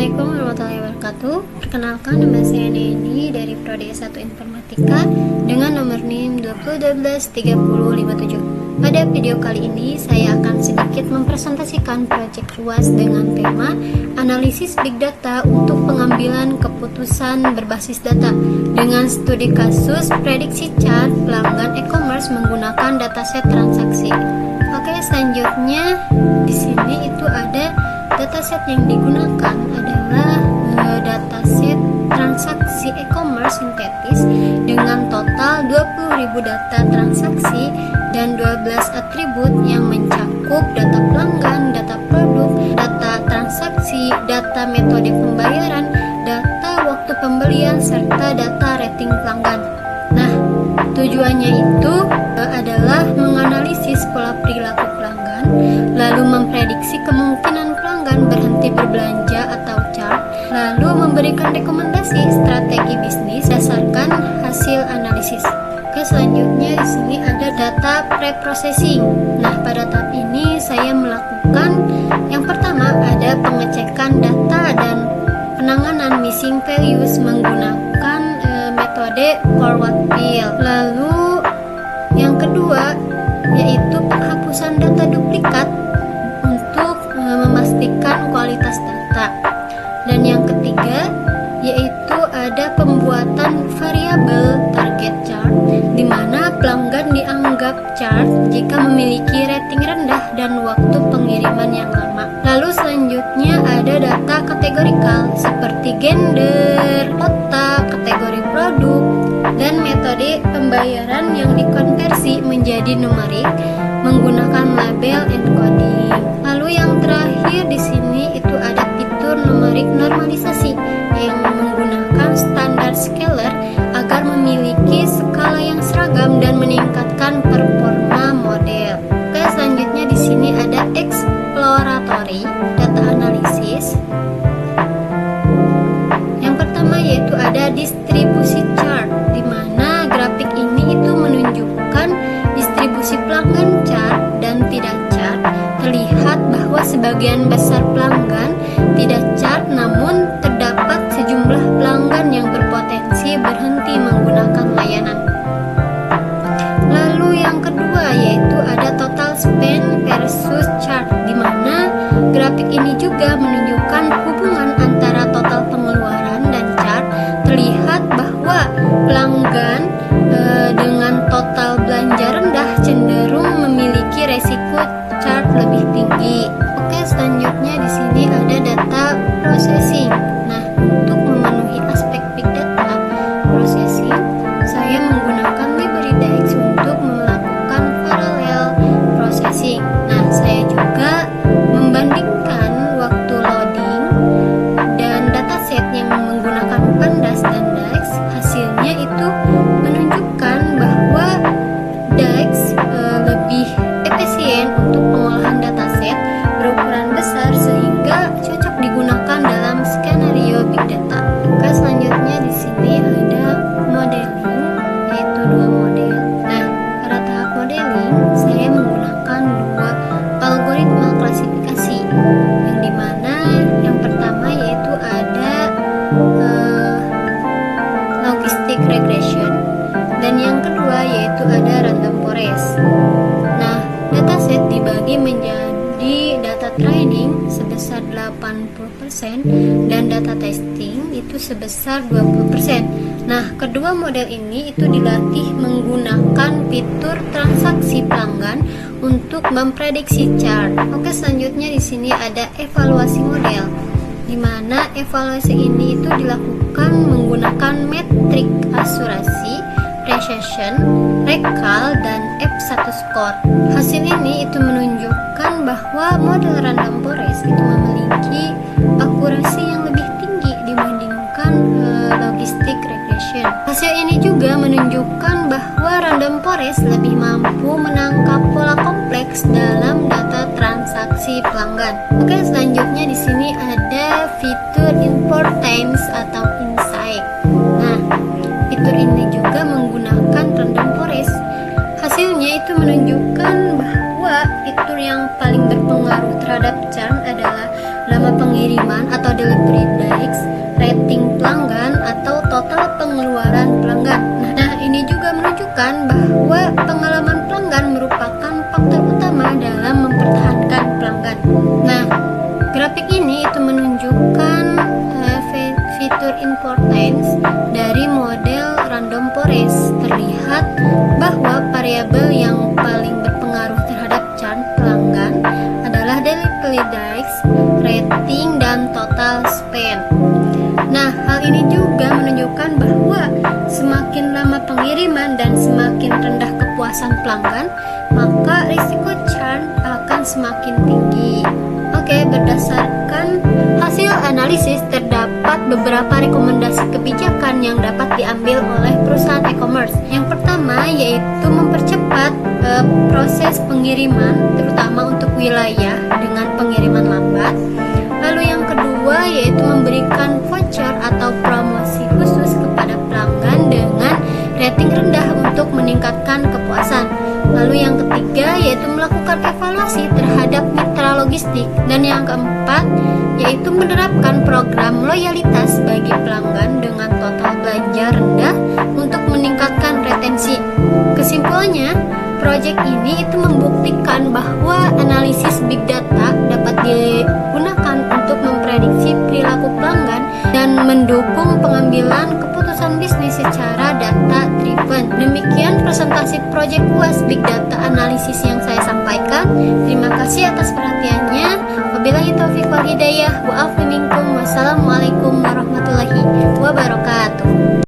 Assalamualaikum warahmatullahi wabarakatuh. Perkenalkan, nama saya Neni dari Prodi S1 Informatika dengan nomor NIM 20123057. Pada video kali ini saya akan sedikit mempresentasikan proyek UAS dengan tema analisis big data untuk pengambilan keputusan berbasis data dengan studi kasus prediksi chart pelanggan e-commerce menggunakan dataset transaksi. Oke, selanjutnya di sini itu ada dataset yang digunakan adalah dataset transaksi e-commerce sintetis dengan total 20.000 data transaksi dan 12 atribut yang mencakup data pelanggan, data produk, data transaksi, data metode pembayaran, data waktu pembelian, serta data rating pelanggan. Nah, tujuannya itu adalah menganalisis pola perilaku pelanggan, lalu memprediksi kemungkinan pelanggan berhenti berbelanja atau churn, lalu memberikan rekomendasi strategi bisnis berdasarkan hasil analisis. Oke, selanjutnya di sini ada data pre-processing. Nah, pada tahap ini saya melakukan yang pertama ada pengecekan data dan penanganan missing values menggunakan metode forward fill. Lalu yang kedua yaitu penghapusan data duplikat untuk memastikan kualitas data. Dan yang ketiga yaitu ada pembuatan variabel target chart di mana pelanggan dianggap chart jika memiliki rating rendah dan waktu pengiriman yang lama. Lalu selanjutnya ada data kategorikal seperti gender, kota, kategori produk, dan metode pembayaran yang dikonversi menjadi numerik menggunakan label encoding. Lalu yang terakhir di sini itu ada fitur numerik normalisasi yang menggunakan standar scaler agar memiliki skala yang seragam dan meningkatkan performa model. Oke, selanjutnya di sini ada exploratory data analysis. Yang pertama yaitu ada distribusi chart, di mana grafik ini itu menunjukkan distribusi pelanggan chart dan tidak chart. Terlihat bahwa sebagian besar pelanggan tidak chart, namun terdapat sejumlah pelanggan yang berpotensi berhenti menggunakan layanan. Lalu yang kedua yaitu ada total spend versus chart, di mana grafik ini juga menunjukkan hubungan antara total pengeluaran dan chart. Terlihat bahwa pelanggan dengan total belanja rendah cenderung memiliki resiko chart lebih tinggi. Oke, selanjutnya di sini ada data processing. Nah, untuk memenuhi aspek big data processing, saya menggunakan library DAX untuk melakukan parallel processing. Nah, saya juga membandingkan waktu loading dan dataset yang menggunakan Pandas dan DAX. Hasilnya itu menunjukkan bahwa DAX lebih efisien untuk pengolahan dataset berukuran besar sehingga cocok digunakan dalam skenario big data. Oke, selanjutnya di sini ada modeling, yaitu dua model. Nah, pada tahap modeling saya menggunakan dua algoritma klasifikasi, yang dimana yang pertama yaitu ada logistic regression dan yang kedua yaitu ada random forest. Nah, dataset dibagi menjadi data training sebesar 80% dan data testing itu sebesar 20%. Nah, kedua model ini itu dilatih menggunakan fitur transaksi pelanggan untuk memprediksi chart. Oke, selanjutnya di sini ada evaluasi model, di mana evaluasi ini itu dilakukan menggunakan metrik akurasi, precision, recall, dan F1 score. Hasil ini itu menunjukkan bahwa model random forest itu memiliki akurasi yang lebih tinggi dibandingkan logistic regression. Hasil ini juga menunjukkan bahwa random forest lebih mampu menangkap pola kompleks dalam data transaksi pelanggan. Oke, selanjutnya di sini ada fitur import times atau insight. Nah, fitur ini juga menggunakan random forest. Hasilnya itu menunjukkan bahwa fitur yang paling berpengaruh terhadap churn adalah lama pengiriman atau delivery menunjukkan fitur importance dari model random forest. Terlihat bahwa variabel yang paling berpengaruh terhadap churn pelanggan adalah daily clicks, rating, dan total spend. Nah, hal ini juga menunjukkan bahwa semakin lama pengiriman dan semakin rendah kepuasan pelanggan, maka risiko churn akan semakin tinggi. Oke, berdasarkan hasil analisis terdapat beberapa rekomendasi kebijakan yang dapat diambil oleh perusahaan e-commerce. Yang pertama yaitu mempercepat proses pengiriman, terutama untuk wilayah dengan pengiriman lambat. Lalu yang kedua yaitu memberikan voucher atau promosi khusus kepada pelanggan dengan rating rendah untuk meningkatkan kepuasan. Lalu yang ketiga yaitu melakukan evaluasi terhadap mitra logistik. Dan yang keempat yaitu menerapkan program loyalitas bagi pelanggan dengan total belanja rendah untuk meningkatkan retensi. Kesimpulannya, proyek ini itu membuktikan bahwa analisis big data dapat digunakan untuk memprediksi perilaku pelanggan dan mendukung pengambilan keputusan bisnis secara data driven. Demikian presentasi proyek UAS Big Data Analisis yang saya sampaikan. Terima kasih atas perhatiannya. Wabillahi taufiq wal hidayah. Wa'afu minkum. Wassalamualaikum warahmatullahi wabarakatuh.